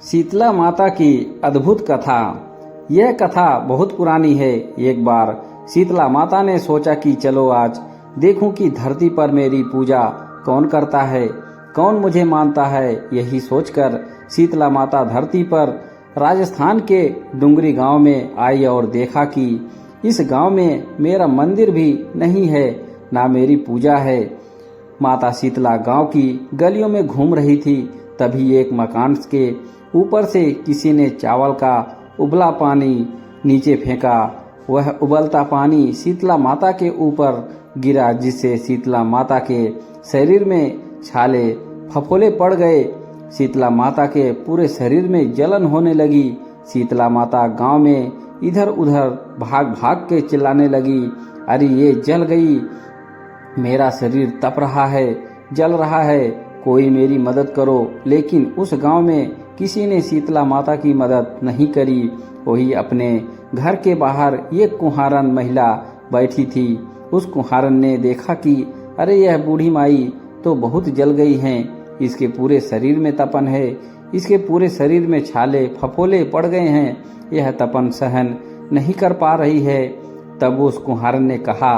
शीतला माता की अद्भुत कथा। यह कथा बहुत पुरानी है। एक बार शीतला माता ने सोचा कि चलो आज देखूं कि धरती पर मेरी पूजा कौन करता है, कौन मुझे मानता है। यही सोचकर शीतला माता धरती पर राजस्थान के डुंगरी गांव में आई और देखा कि इस गांव में मेरा मंदिर भी नहीं है, ना मेरी पूजा है। माता शीतला गांव की गलियों में घूम रही थी। तभी एक मकान के ऊपर से किसी ने चावल का उबला पानी नीचे फेंका। वह उबलता पानी शीतला माता के ऊपर गिरा, जिससे शीतला माता के शरीर में छाले फफोले पड़ गए। शीतला माता के पूरे शरीर में जलन होने लगी। शीतला माता गांव में इधर उधर भाग भाग के चिल्लाने लगी, अरे ये जल गई, मेरा शरीर तप रहा है, जल रहा है, कोई मेरी मदद करो। लेकिन उस गांव में किसी ने शीतला माता की मदद नहीं करी। वही अपने घर के बाहर एक कुम्हारन महिला बैठी थी। उस कुम्हारन ने देखा कि अरे यह बूढ़ी माई तो बहुत जल गई हैं, इसके पूरे शरीर में तपन है, इसके पूरे शरीर में छाले फफोले पड़ गए हैं, यह तपन सहन नहीं कर पा रही है। तब उस कुम्हारन ने कहा,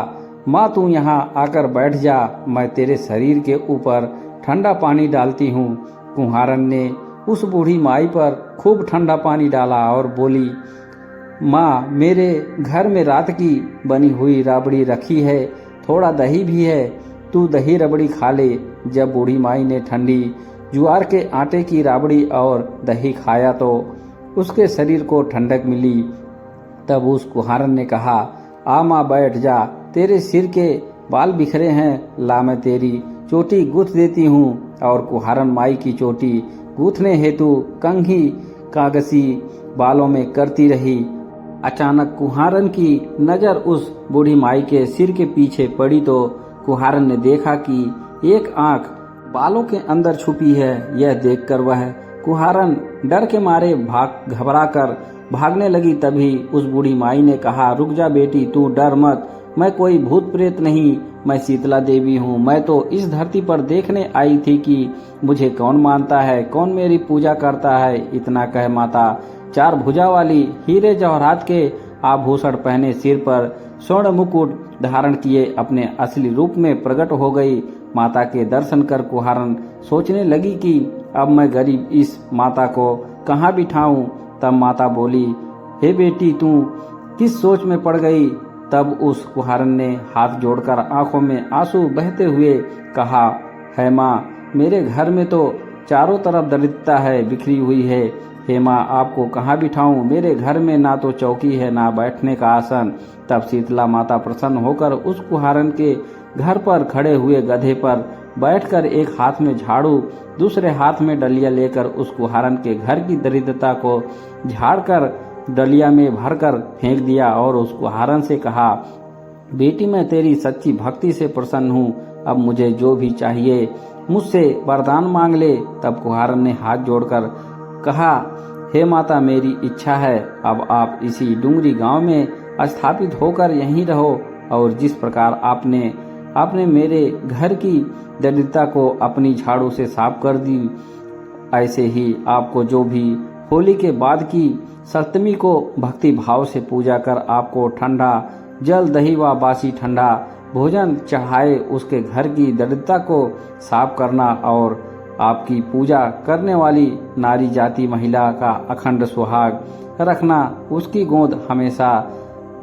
माँ तू यहाँ आकर बैठ जा, मैं तेरे शरीर के ऊपर ठंडा पानी डालती हूँ। कुम्हारन ने उस बूढ़ी माई पर खूब ठंडा पानी डाला और बोली, माँ मेरे घर में रात की बनी हुई राबड़ी रखी है, थोड़ा दही भी है, तू दही रबड़ी खा ले। जब बूढ़ी माई ने ठंडी ज्वार के आटे की राबड़ी और दही खाया तो उसके शरीर को ठंडक मिली। तब उस कुम्हारन ने कहा, आ माँ बैठ जा, तेरे सिर के बाल बिखरे हैं, ला मैं तेरी चोटी गूंथ देती हूँ। और कुम्हारन माई की चोटी गूंथने हेतु कंघी कागसी बालों में करती रही। अचानक कुम्हारन की नजर उस बूढ़ी माई के सिर के पीछे पड़ी तो कुम्हारन ने देखा कि एक आंख बालों के अंदर छुपी है। यह देखकर वह कुम्हारन डर के मारे घबरा कर भागने लगी। तभी उस बूढ़ी माई ने कहा, रुक जा बेटी, तू डर मत, मैं कोई भूत प्रेत नहीं, मैं शीतला देवी हूँ। मैं तो इस धरती पर देखने आई थी कि मुझे कौन मानता है, कौन मेरी पूजा करता है। इतना कह माता चार भुजा वाली हीरे जवाहरात के आभूषण पहने, सिर पर स्वर्ण मुकुट धारण किए अपने असली रूप में प्रकट हो गई। माता के दर्शन कर कुम्हारन सोचने लगी कि अब मैं गरीब इस माता को कहाँ बिठाऊं। तब माता बोली, हे बेटी तू किस सोच में पड़ गई। तब उस कुम्हारन ने हाथ जोड़कर आंखों में आंसू बहते हुए कहा, है माँ मेरे घर में तो चारों तरफ दरिद्रता है, बिखरी हुई है। हे माँ आपको कहाँ बिठाऊं, मेरे घर में ना तो चौकी है ना बैठने का आसन। तब शीतला माता प्रसन्न होकर उस कुम्हारन के घर पर खड़े हुए गधे पर बैठकर एक हाथ में झाड़ू दूसरे हाथ में डलिया लेकर उस कुम्हारन के घर की दरिद्रता को झाड़कर डलिया में भरकर फेंक दिया और उस कुम्हारन से कहा, बेटी मैं तेरी सच्ची भक्ति से प्रसन्न हूँ, अब मुझे जो भी चाहिए मुझसे वरदान मांग ले। तब कुम्हारन ने हाथ जोड़कर कहा, हे माता मेरी इच्छा है, अब आप इसी डुंगरी गांव में स्थापित होकर यहीं रहो और जिस प्रकार आपने मेरे घर की दरिद्रता को अपनी झाड़ू से साफ कर दी, ऐसे ही आपको जो भी होली के बाद की सप्तमी को भक्ति भाव से पूजा कर आपको ठंडा जल दही व बासी ठंडा भोजन चढ़ाए, उसके घर की दरिद्रता को साफ करना और आपकी पूजा करने वाली नारी जाति महिला का अखंड सुहाग रखना, उसकी गोद हमेशा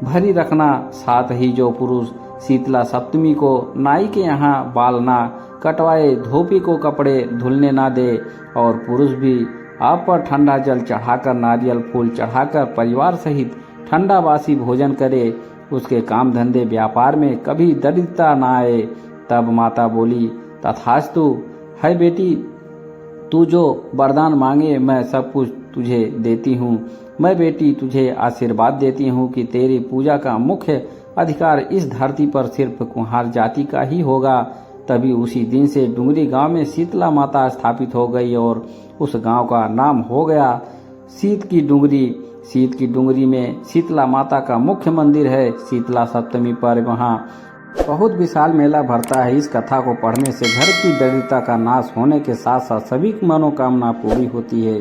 भरी रखना। साथ ही जो पुरुष शीतला सप्तमी को नाई के यहाँ बाल ना कटवाए, धोबी को कपड़े धुलने ना दे और पुरुष भी आप पर ठंडा जल चढ़ाकर नारियल फूल चढ़ाकर परिवार सहित ठंडा बासी भोजन करे, उसके काम धंधे व्यापार में कभी दरिद्रता ना आए। तब माता बोली, तथास्तु, है बेटी तू जो वरदान मांगे मैं सब कुछ तुझे देती हूँ। मैं बेटी तुझे आशीर्वाद देती हूँ कि तेरी पूजा का मुख्य अधिकार इस धरती पर सिर्फ कुम्हार जाति का ही होगा। तभी उसी दिन से डुंगरी गांव में शीतला माता स्थापित हो गई और उस गांव का नाम हो गया शीत की डुंगरी। शीत की डुंगरी में शीतला माता का मुख्य मंदिर है। शीतला सप्तमी पर वहाँ बहुत विशाल मेला भरता है। इस कथा को पढ़ने से घर की दरिद्रता का नाश होने के साथ साथ सभी की मनोकामना पूरी होती है।